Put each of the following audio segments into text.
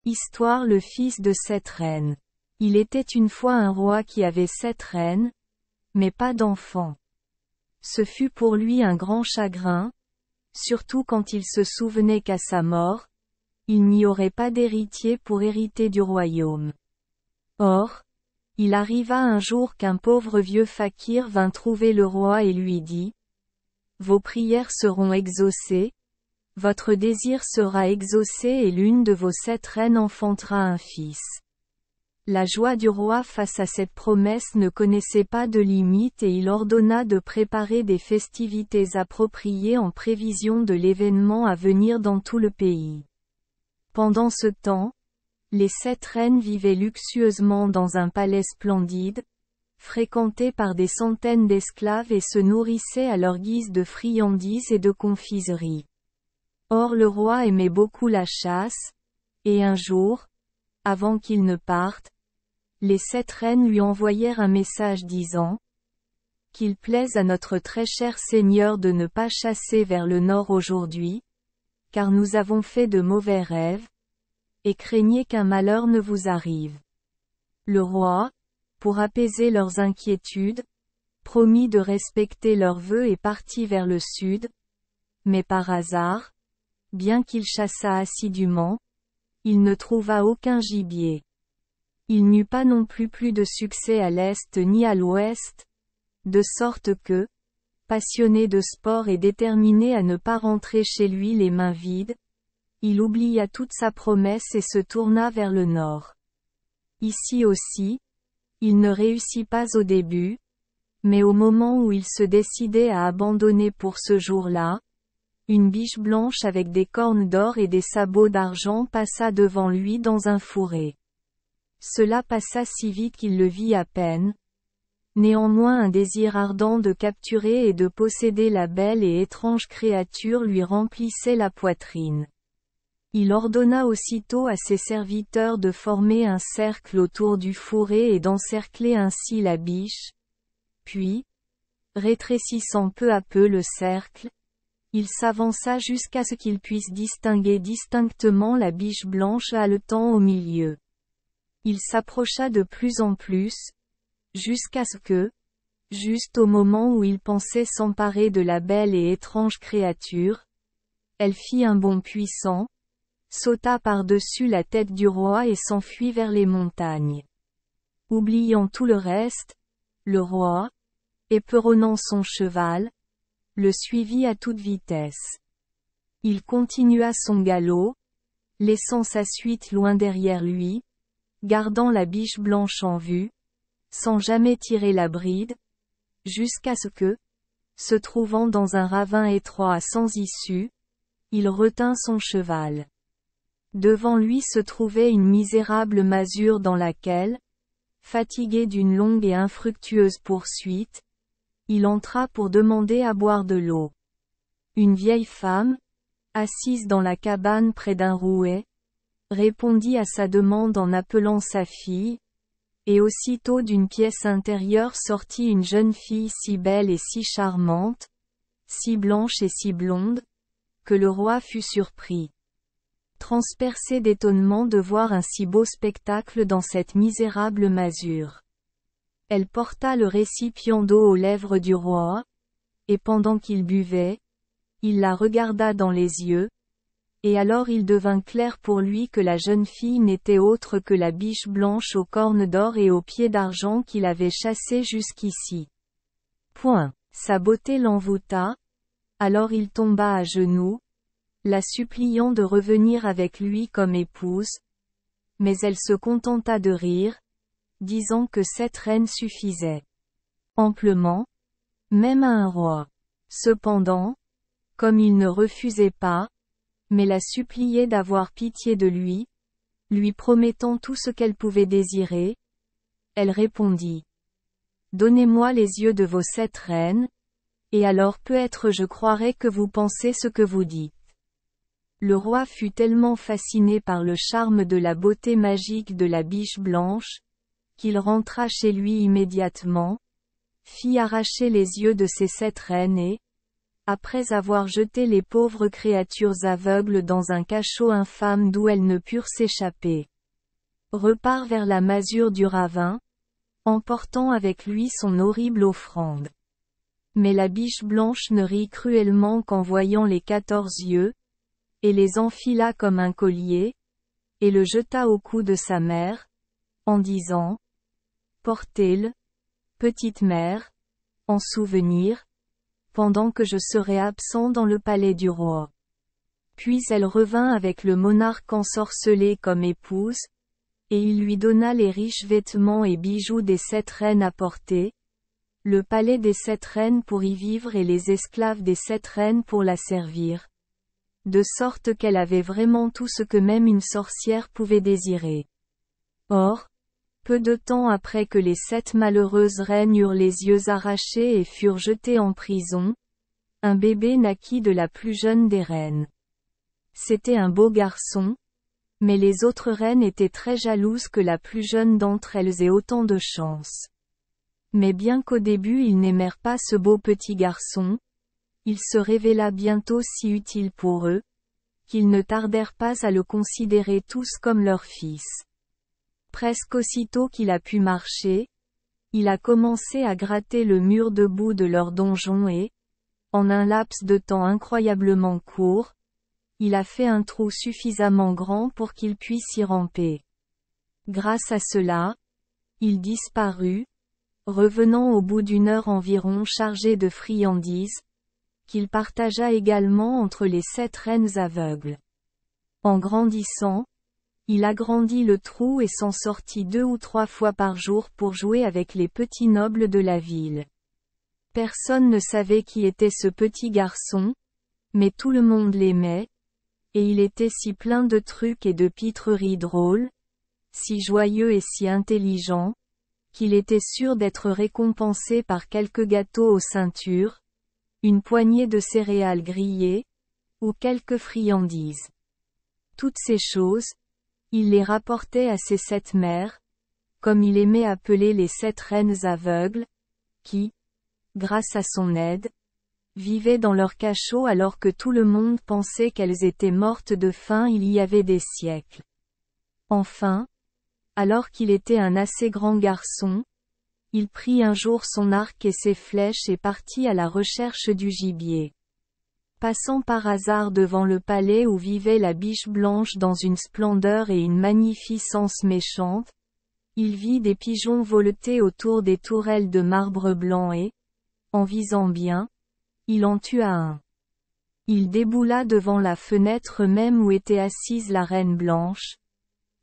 Histoire le fils de 7 reines. Il était une fois un roi qui avait 7 reines, mais pas d'enfants. Ce fut pour lui un grand chagrin, surtout quand il se souvenait qu'à sa mort, il n'y aurait pas d'héritier pour hériter du royaume. Or, il arriva un jour qu'un pauvre vieux fakir vint trouver le roi et lui dit: « Vos prières seront exaucées, votre désir sera exaucé et l'une de vos 7 reines enfantera un fils. » La joie du roi face à cette promesse ne connaissait pas de limite et il ordonna de préparer des festivités appropriées en prévision de l'événement à venir dans tout le pays. Pendant ce temps, les 7 reines vivaient luxueusement dans un palais splendide, fréquenté par des centaines d'esclaves et se nourrissaient à leur guise de friandises et de confiseries. Or le roi aimait beaucoup la chasse, et un jour, avant qu'il ne parte, les 7 reines lui envoyèrent un message disant: « Qu'il plaise à notre très cher Seigneur de ne pas chasser vers le nord aujourd'hui, car nous avons fait de mauvais rêves, et craignez qu'un malheur ne vous arrive. » Le roi, pour apaiser leurs inquiétudes, promit de respecter leurs vœux et partit vers le sud, mais par hasard, bien qu'il chassa assidûment, il ne trouva aucun gibier. Il n'eut pas non plus de succès à l'est ni à l'ouest, de sorte que, passionné de sport et déterminé à ne pas rentrer chez lui les mains vides, il oublia toute sa promesse et se tourna vers le nord. Ici aussi, il ne réussit pas au début, mais au moment où il se décidait à abandonner pour ce jour-là, une biche blanche avec des cornes d'or et des sabots d'argent passa devant lui dans un fourré. Cela passa si vite qu'il le vit à peine. Néanmoins un désir ardent de capturer et de posséder la belle et étrange créature lui remplissait la poitrine. Il ordonna aussitôt à ses serviteurs de former un cercle autour du fourré et d'encercler ainsi la biche. Puis, rétrécissant peu à peu le cercle, il s'avança jusqu'à ce qu'il puisse distinguer distinctement la biche blanche haletant au milieu. Il s'approcha de plus en plus, jusqu'à ce que, juste au moment où il pensait s'emparer de la belle et étrange créature, elle fit un bond puissant, sauta par-dessus la tête du roi et s'enfuit vers les montagnes. Oubliant tout le reste, le roi, éperonnant son cheval, le suivit à toute vitesse. Il continua son galop, laissant sa suite loin derrière lui, gardant la biche blanche en vue, sans jamais tirer la bride, jusqu'à ce que, se trouvant dans un ravin étroit sans issue, il retint son cheval. Devant lui se trouvait une misérable masure dans laquelle, fatigué d'une longue et infructueuse poursuite, il entra pour demander à boire de l'eau. Une vieille femme, assise dans la cabane près d'un rouet, répondit à sa demande en appelant sa fille, et aussitôt d'une pièce intérieure sortit une jeune fille si belle et si charmante, si blanche et si blonde, que le roi fut surpris. Transpercé d'étonnement de voir un si beau spectacle dans cette misérable masure. Elle porta le récipient d'eau aux lèvres du roi, et pendant qu'il buvait, il la regarda dans les yeux, et alors il devint clair pour lui que la jeune fille n'était autre que la biche blanche aux cornes d'or et aux pieds d'argent qu'il avait chassée jusqu'ici. Sa beauté l'envoûta, alors il tomba à genoux, la suppliant de revenir avec lui comme épouse, mais elle se contenta de rire, disant que 7 reines suffisaient amplement, même à un roi. Cependant, comme il ne refusait pas, mais la suppliait d'avoir pitié de lui, lui promettant tout ce qu'elle pouvait désirer, elle répondit: « Donnez-moi les yeux de vos 7 reines, et alors peut-être je croirai que vous pensez ce que vous dites. » Le roi fut tellement fasciné par le charme de la beauté magique de la biche blanche, qu'il rentra chez lui immédiatement, fit arracher les yeux de ses 7 reines et, après avoir jeté les pauvres créatures aveugles dans un cachot infâme d'où elles ne purent s'échapper, repart vers la masure du ravin, emportant avec lui son horrible offrande. Mais la biche blanche ne rit cruellement qu'en voyant les 14 yeux, et les enfila comme un collier, et le jeta au cou de sa mère, en disant: Portez-le, petite mère, en souvenir, pendant que je serai absent dans le palais du roi. Puis elle revint avec le monarque ensorcelé comme épouse, et il lui donna les riches vêtements et bijoux des 7 reines à porter, le palais des 7 reines pour y vivre et les esclaves des 7 reines pour la servir. De sorte qu'elle avait vraiment tout ce que même une sorcière pouvait désirer. Or, peu de temps après que les 7 malheureuses reines eurent les yeux arrachés et furent jetées en prison, un bébé naquit de la plus jeune des reines. C'était un beau garçon, mais les autres reines étaient très jalouses que la plus jeune d'entre elles ait autant de chance. Mais bien qu'au début ils n'aimèrent pas ce beau petit garçon, il se révéla bientôt si utile pour eux, qu'ils ne tardèrent pas à le considérer tous comme leur fils. Presque aussitôt qu'il a pu marcher, il a commencé à gratter le mur de boue de leur donjon et, en un laps de temps incroyablement court, il a fait un trou suffisamment grand pour qu'il puisse y ramper. Grâce à cela, il disparut, revenant au bout d'une heure environ chargé de friandises, qu'il partagea également entre les 7 reines aveugles. En grandissant, il agrandit le trou et s'en sortit 2 ou 3 fois par jour pour jouer avec les petits nobles de la ville. Personne ne savait qui était ce petit garçon, mais tout le monde l'aimait, et il était si plein de trucs et de pitreries drôles, si joyeux et si intelligent, qu'il était sûr d'être récompensé par quelques gâteaux aux ceintures, une poignée de céréales grillées, ou quelques friandises. Toutes ces choses, il les rapportait à ses 7 mères, comme il aimait appeler les 7 reines aveugles, qui, grâce à son aide, vivaient dans leur cachot alors que tout le monde pensait qu'elles étaient mortes de faim il y avait des siècles. Enfin, alors qu'il était un assez grand garçon, il prit un jour son arc et ses flèches et partit à la recherche du gibier. Passant par hasard devant le palais où vivait la biche blanche dans une splendeur et une magnificence méchante, il vit des pigeons voleter autour des tourelles de marbre blanc et, en visant bien, il en tua un. Il déboula devant la fenêtre même où était assise la reine blanche.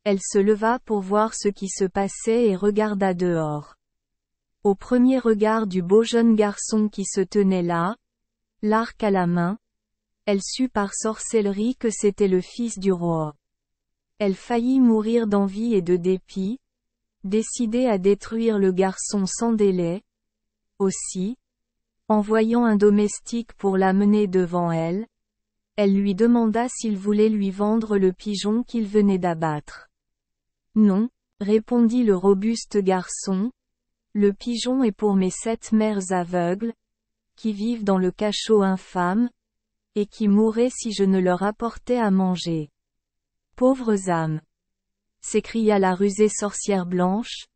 Elle se leva pour voir ce qui se passait et regarda dehors. Au premier regard du beau jeune garçon qui se tenait là, l'arc à la main, elle sut par sorcellerie que c'était le fils du roi. Elle faillit mourir d'envie et de dépit, décidée à détruire le garçon sans délai. Aussi, envoyant un domestique pour l'amener devant elle, elle lui demanda s'il voulait lui vendre le pigeon qu'il venait d'abattre. Non, répondit le robuste garçon, le pigeon est pour mes 7 mères aveugles, qui vivent dans le cachot infâme, et qui mourraient si je ne leur apportais à manger. Pauvres âmes! S'écria la rusée sorcière blanche.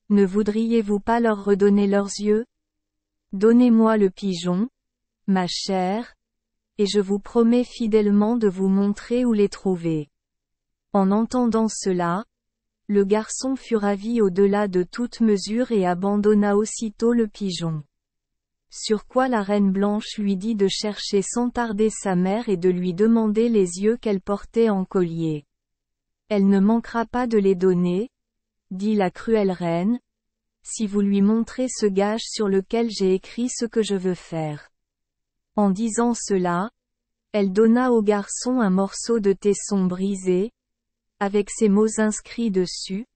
Ne voudriez-vous pas leur redonner leurs yeux? Donnez-moi le pigeon, ma chère, et je vous promets fidèlement de vous montrer où les trouver. En entendant cela, le garçon fut ravi au-delà de toute mesure et abandonna aussitôt le pigeon. Sur quoi la reine blanche lui dit de chercher sans tarder sa mère et de lui demander les yeux qu'elle portait en collier. Elle ne manquera pas de les donner, dit la cruelle reine, si vous lui montrez ce gage sur lequel j'ai écrit ce que je veux faire. En disant cela, elle donna au garçon un morceau de tesson brisé, avec ces mots inscrits dessus.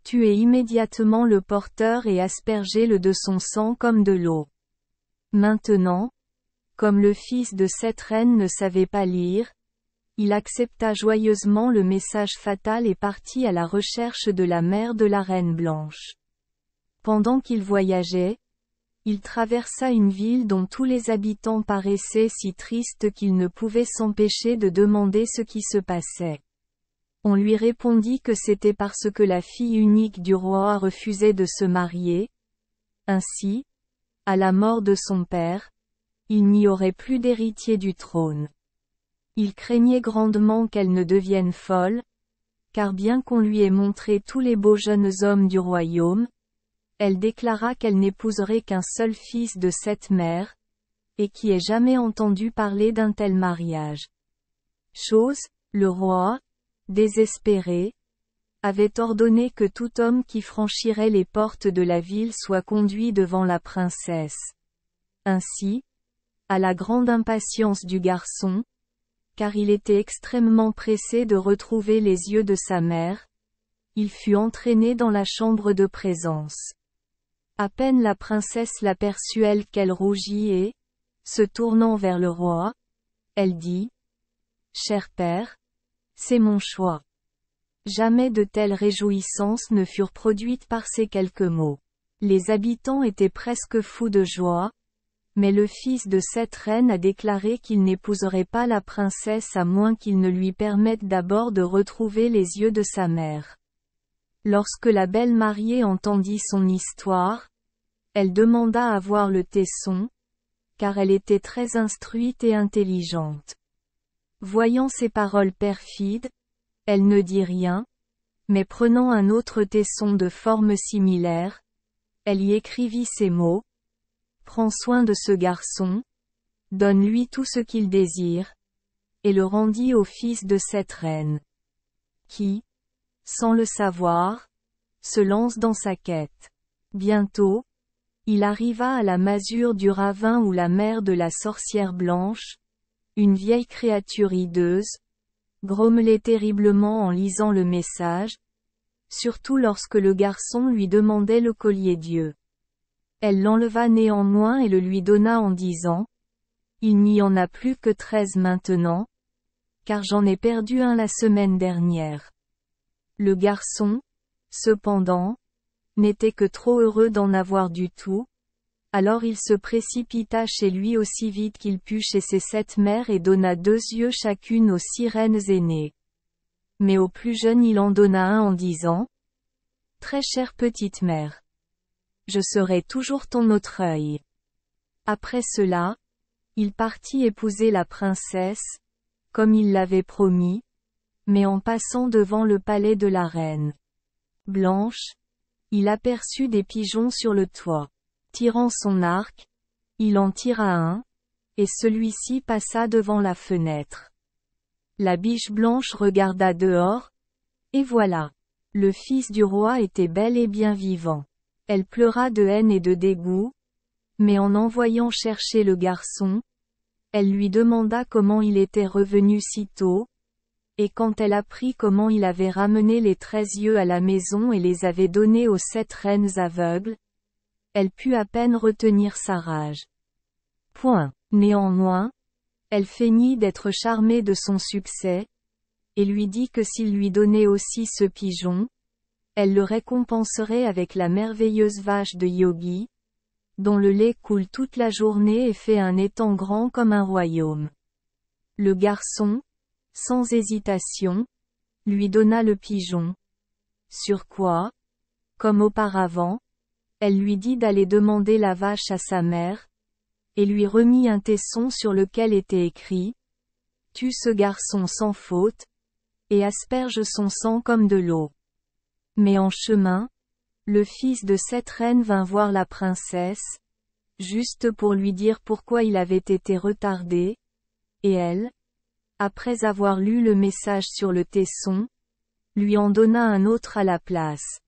Tuez immédiatement le porteur et aspergez-le de son sang comme de l'eau. Maintenant, comme le fils de cette reine ne savait pas lire, il accepta joyeusement le message fatal et partit à la recherche de la mère de la reine blanche. Pendant qu'il voyageait, Il traversa une ville dont tous les habitants paraissaient si tristes qu'il ne pouvait s'empêcher de demander ce qui se passait. On lui répondit que c'était parce que la fille unique du roi refusait de se marier. Ainsi, à la mort de son père, il n'y aurait plus d'héritier du trône. Il craignait grandement qu'elle ne devienne folle, car bien qu'on lui ait montré tous les beaux jeunes hommes du royaume, elle déclara qu'elle n'épouserait qu'un seul fils de cette mère, et qui ait jamais entendu parler d'un tel mariage. Chose, le roi, désespéré, avait ordonné que tout homme qui franchirait les portes de la ville soit conduit devant la princesse. Ainsi, à la grande impatience du garçon, car il était extrêmement pressé de retrouver les yeux de sa mère, il fut entraîné dans la chambre de présence. À peine la princesse l'aperçut elle qu'elle rougit et, se tournant vers le roi, elle dit « Cher père, c'est mon choix. » Jamais de telles réjouissances ne furent produites par ces quelques mots. Les habitants étaient presque fous de joie, mais le fils de cette reine a déclaré qu'il n'épouserait pas la princesse à moins qu'il ne lui permette d'abord de retrouver les yeux de sa mère. Lorsque la belle mariée entendit son histoire, elle demanda à voir le tesson, car elle était très instruite et intelligente. Voyant ces paroles perfides, elle ne dit rien, mais prenant un autre tesson de forme similaire, elle y écrivit ces mots. Prends soin de ce garçon, donne-lui tout ce qu'il désire, et le rendit au fils de cette reine, qui, sans le savoir, se lance dans sa quête. Bientôt, il arriva à la masure du ravin où la mère de la sorcière blanche, une vieille créature hideuse, grommelait terriblement en lisant le message, surtout lorsque le garçon lui demandait le collier d'yeux. Elle l'enleva néanmoins et le lui donna en disant « Il n'y en a plus que 13 maintenant, car j'en ai perdu un la semaine dernière. » Le garçon, cependant, n'était que trop heureux d'en avoir du tout, alors il se précipita chez lui aussi vite qu'il put chez ses 7 mères et donna 2 yeux chacune aux 6 reines aînées. Mais au plus jeune il en donna un en disant « Très chère petite mère. Je serai toujours ton autre œil. » Après cela, il partit épouser la princesse, comme il l'avait promis, mais en passant devant le palais de la reine Blanche, il aperçut des pigeons sur le toit. Tirant son arc, il en tira un, et celui-ci passa devant la fenêtre. La biche blanche regarda dehors, et voilà. Le fils du roi était bel et bien vivant. Elle pleura de haine et de dégoût, mais en voyant chercher le garçon, elle lui demanda comment il était revenu si tôt, et quand elle apprit comment il avait ramené les 13 yeux à la maison et les avait donnés aux 7 reines aveugles, elle put à peine retenir sa rage. Néanmoins, elle feignit d'être charmée de son succès, et lui dit que s'il lui donnait aussi ce pigeon, elle le récompenserait avec la merveilleuse vache de Yogi, dont le lait coule toute la journée et fait un étang grand comme un royaume. Le garçon, sans hésitation, lui donna le pigeon. Sur quoi, comme auparavant, elle lui dit d'aller demander la vache à sa mère, et lui remit un tesson sur lequel était écrit « Tue ce garçon sans faute, et asperge son sang comme de l'eau. » Mais en chemin, le fils de cette reine vint voir la princesse, juste pour lui dire pourquoi il avait été retardé, et elle, après avoir lu le message sur le tesson, lui en donna un autre à la place.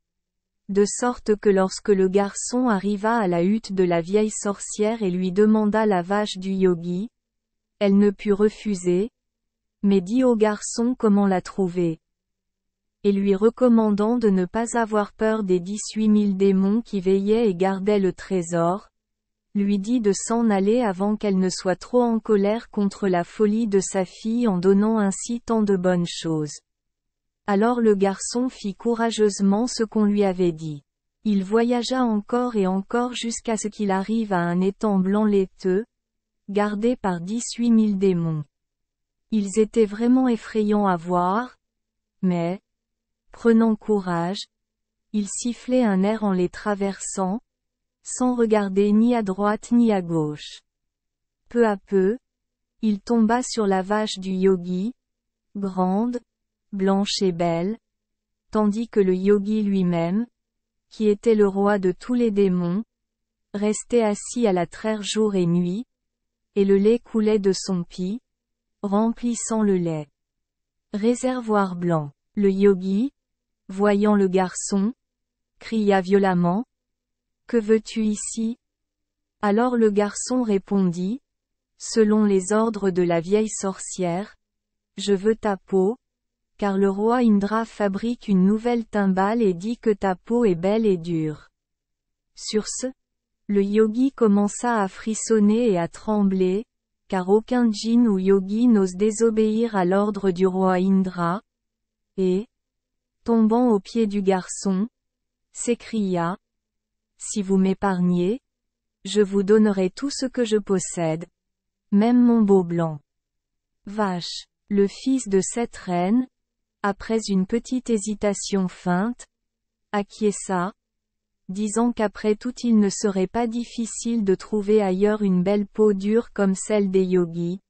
De sorte que lorsque le garçon arriva à la hutte de la vieille sorcière et lui demanda la vache du yogi, elle ne put refuser, mais dit au garçon comment la trouver. Et lui recommandant de ne pas avoir peur des 18 000 démons qui veillaient et gardaient le trésor, lui dit de s'en aller avant qu'elle ne soit trop en colère contre la folie de sa fille en donnant ainsi tant de bonnes choses. Alors le garçon fit courageusement ce qu'on lui avait dit. Il voyagea encore et encore jusqu'à ce qu'il arrive à un étang blanc laiteux, gardé par 18 000 démons. Ils étaient vraiment effrayants à voir, mais, prenant courage, il sifflait un air en les traversant, sans regarder ni à droite ni à gauche. Peu à peu, il tomba sur la vache du yogi, grande, blanche et belle, tandis que le yogi lui-même, qui était le roi de tous les démons, restait assis à la traire jour et nuit, et le lait coulait de son pis, remplissant le lait. Réservoir blanc. Le yogi, voyant le garçon, cria violemment. Que veux-tu ici? Alors le garçon répondit, selon les ordres de la vieille sorcière, je veux ta peau, car le roi Indra fabrique une nouvelle timbale et dit que ta peau est belle et dure. Sur ce, le yogi commença à frissonner et à trembler, car aucun djinn ou yogi n'ose désobéir à l'ordre du roi Indra, et, tombant aux pieds du garçon, s'écria, si vous m'épargnez, je vous donnerai tout ce que je possède, même mon beau blanc. Vache, le fils de cette reine, après une petite hésitation feinte, acquiesça, disant qu'après tout il ne serait pas difficile de trouver ailleurs une belle peau dure comme celle des yogis.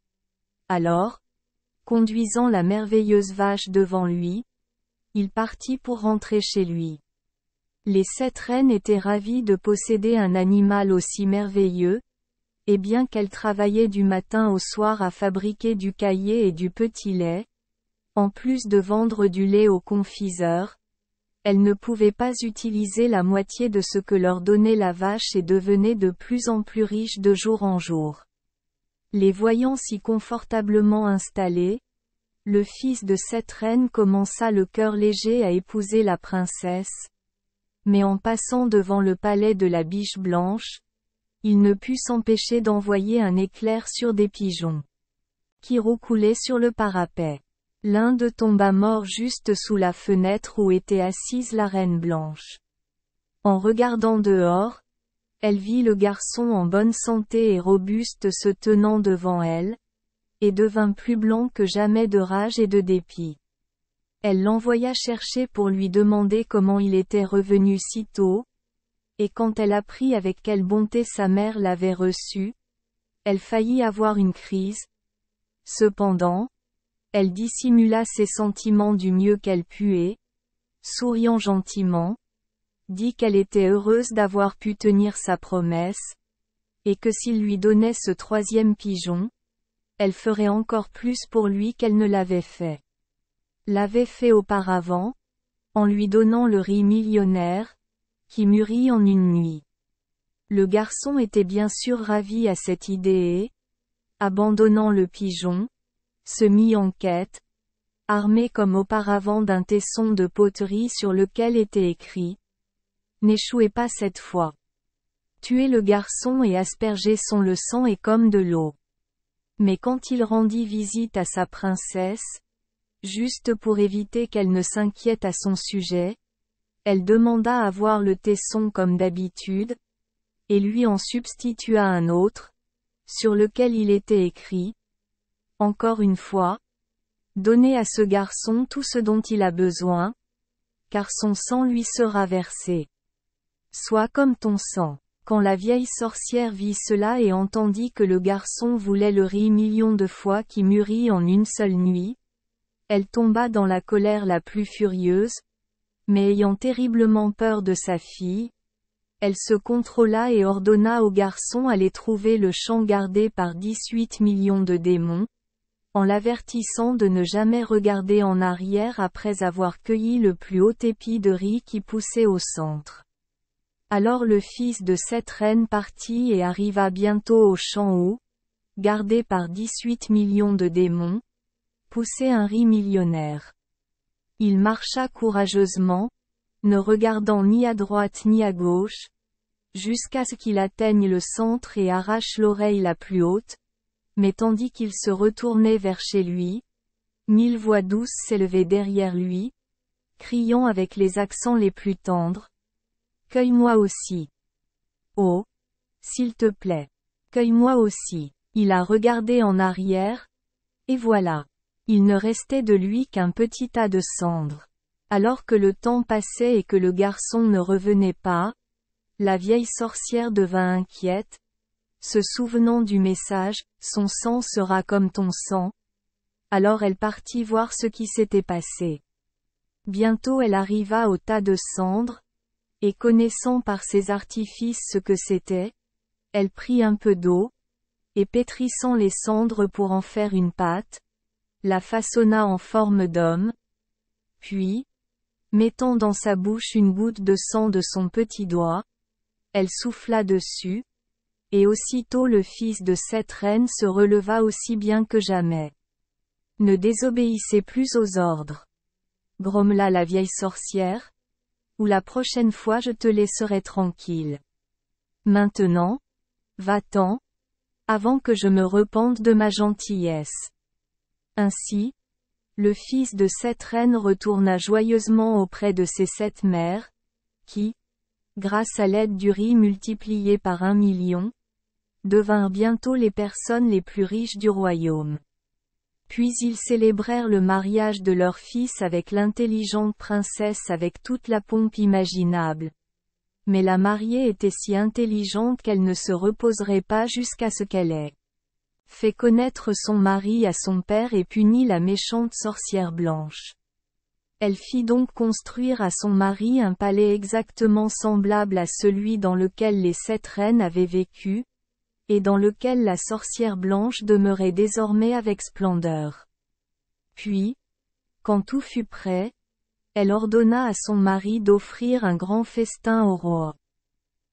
Alors, conduisant la merveilleuse vache devant lui, il partit pour rentrer chez lui. Les 7 reines étaient ravies de posséder un animal aussi merveilleux, et bien qu'elles travaillaient du matin au soir à fabriquer du caillé et du petit lait, en plus de vendre du lait aux confiseurs, elles ne pouvaient pas utiliser la moitié de ce que leur donnait la vache et devenaient de plus en plus riches de jour en jour. Les voyant si confortablement installés, le fils de cette reine commença le cœur léger à épouser la princesse, mais en passant devant le palais de la biche blanche, il ne put s'empêcher d'envoyer un éclair sur des pigeons qui roucoulaient sur le parapet. L'un d'eux tomba mort juste sous la fenêtre où était assise la reine blanche. En regardant dehors, elle vit le garçon en bonne santé et robuste se tenant devant elle, et devint plus blanc que jamais de rage et de dépit. Elle l'envoya chercher pour lui demander comment il était revenu si tôt, et quand elle apprit avec quelle bonté sa mère l'avait reçu, elle faillit avoir une crise. Cependant, elle dissimula ses sentiments du mieux qu'elle put et, souriant gentiment, dit qu'elle était heureuse d'avoir pu tenir sa promesse, et que s'il lui donnait ce 3e pigeon, elle ferait encore plus pour lui qu'elle ne l'avait fait. L'avait fait auparavant, en lui donnant le riz millionnaire, qui mûrit en une nuit. Le garçon était bien sûr ravi à cette idée et, abandonnant le pigeon, se mit en quête, armé comme auparavant d'un tesson de poterie sur lequel était écrit « N'échouez pas cette fois. Tuez le garçon et aspergez son le sang est comme de l'eau. » Mais quand il rendit visite à sa princesse, juste pour éviter qu'elle ne s'inquiète à son sujet, elle demanda à voir le tesson comme d'habitude, et lui en substitua un autre, sur lequel il était écrit « Encore une fois, donnez à ce garçon tout ce dont il a besoin, car son sang lui sera versé. Sois comme ton sang. » Quand la vieille sorcière vit cela et entendit que le garçon voulait le riz millions de fois qui mûrit en une seule nuit, elle tomba dans la colère la plus furieuse, mais ayant terriblement peur de sa fille, elle se contrôla et ordonna au garçon d'aller trouver le champ gardé par 18 millions de démons, en l'avertissant de ne jamais regarder en arrière après avoir cueilli le plus haut épi de riz qui poussait au centre. Alors le fils de cette reine partit et arriva bientôt au champ où, gardé par 18 millions de démons, poussait un riz millionnaire. Il marcha courageusement, ne regardant ni à droite ni à gauche, jusqu'à ce qu'il atteigne le centre et arrache l'oreille la plus haute, mais tandis qu'il se retournait vers chez lui, 1000 voix douces s'élevaient derrière lui, criant avec les accents les plus tendres, Cueille-moi aussi. Oh, s'il te plaît. Cueille-moi aussi. Il a regardé en arrière, et voilà. Il ne restait de lui qu'un petit tas de cendres. Alors que le temps passait et que le garçon ne revenait pas, la vieille sorcière devint inquiète, se souvenant du message, son sang sera comme ton sang. Alors elle partit voir ce qui s'était passé. Bientôt elle arriva au tas de cendres, et connaissant par ses artifices ce que c'était, elle prit un peu d'eau, et pétrissant les cendres pour en faire une pâte, la façonna en forme d'homme, puis, mettant dans sa bouche une goutte de sang de son petit doigt, elle souffla dessus, et aussitôt le fils de cette reine se releva aussi bien que jamais. Ne désobéissez plus aux ordres, grommela la vieille sorcière, ou la prochaine fois je te laisserai tranquille. Maintenant, va-t'en, avant que je me repente de ma gentillesse. Ainsi, le fils de cette reine retourna joyeusement auprès de ses 7 mères, qui, grâce à l'aide du riz multiplié par 1 million, devinrent bientôt les personnes les plus riches du royaume. Puis ils célébrèrent le mariage de leur fils avec l'intelligente princesse avec toute la pompe imaginable. Mais la mariée était si intelligente qu'elle ne se reposerait pas jusqu'à ce qu'elle ait fait connaître son mari à son père et punit la méchante sorcière blanche. Elle fit donc construire à son mari un palais exactement semblable à celui dans lequel les 7 reines avaient vécu, et dans lequel la sorcière blanche demeurait désormais avec splendeur. Puis, quand tout fut prêt, elle ordonna à son mari d'offrir un grand festin au roi.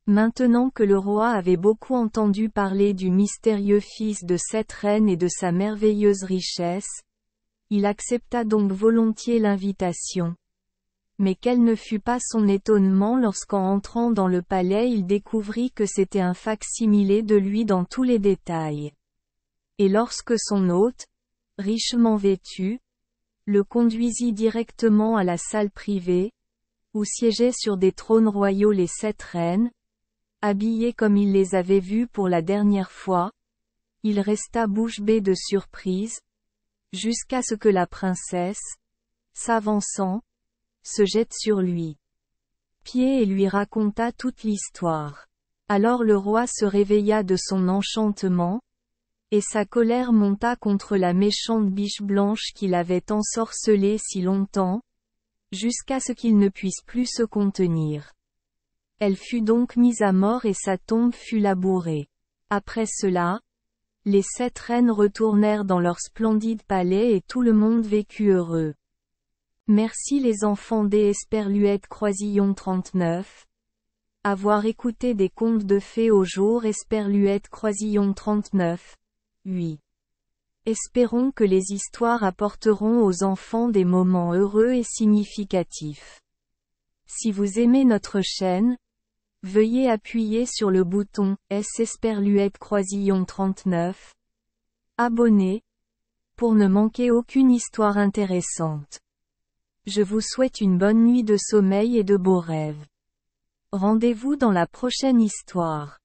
Maintenant que le roi avait beaucoup entendu parler du mystérieux fils de cette reine et de sa merveilleuse richesse, il accepta donc volontiers l'invitation. Mais quel ne fut pas son étonnement lorsqu'en entrant dans le palais il découvrit que c'était un fac-similé de lui dans tous les détails. Et lorsque son hôte, richement vêtu, le conduisit directement à la salle privée, où siégeaient sur des trônes royaux les 7 reines, habillées comme il les avait vues pour la dernière fois, il resta bouche bée de surprise, jusqu'à ce que la princesse, s'avançant, se jette sur lui pied et lui raconta toute l'histoire. Alors le roi se réveilla de son enchantement, et sa colère monta contre la méchante biche blanche qui l'avait ensorcelé si longtemps, jusqu'à ce qu'il ne puisse plus se contenir. Elle fut donc mise à mort et sa tombe fut labourée. Après cela, les 7 reines retournèrent dans leur splendide palais et tout le monde vécut heureux. Merci les enfants des Esperluette Croisillon 39. Avoir écouté des contes de fées au jour Esperluette Croisillon 39. Oui. Espérons que les histoires apporteront aux enfants des moments heureux et significatifs. Si vous aimez notre chaîne, veuillez appuyer sur le bouton S Esperluette Croisillon 39. Abonner, pour ne manquer aucune histoire intéressante. Je vous souhaite une bonne nuit de sommeil et de beaux rêves. Rendez-vous dans la prochaine histoire.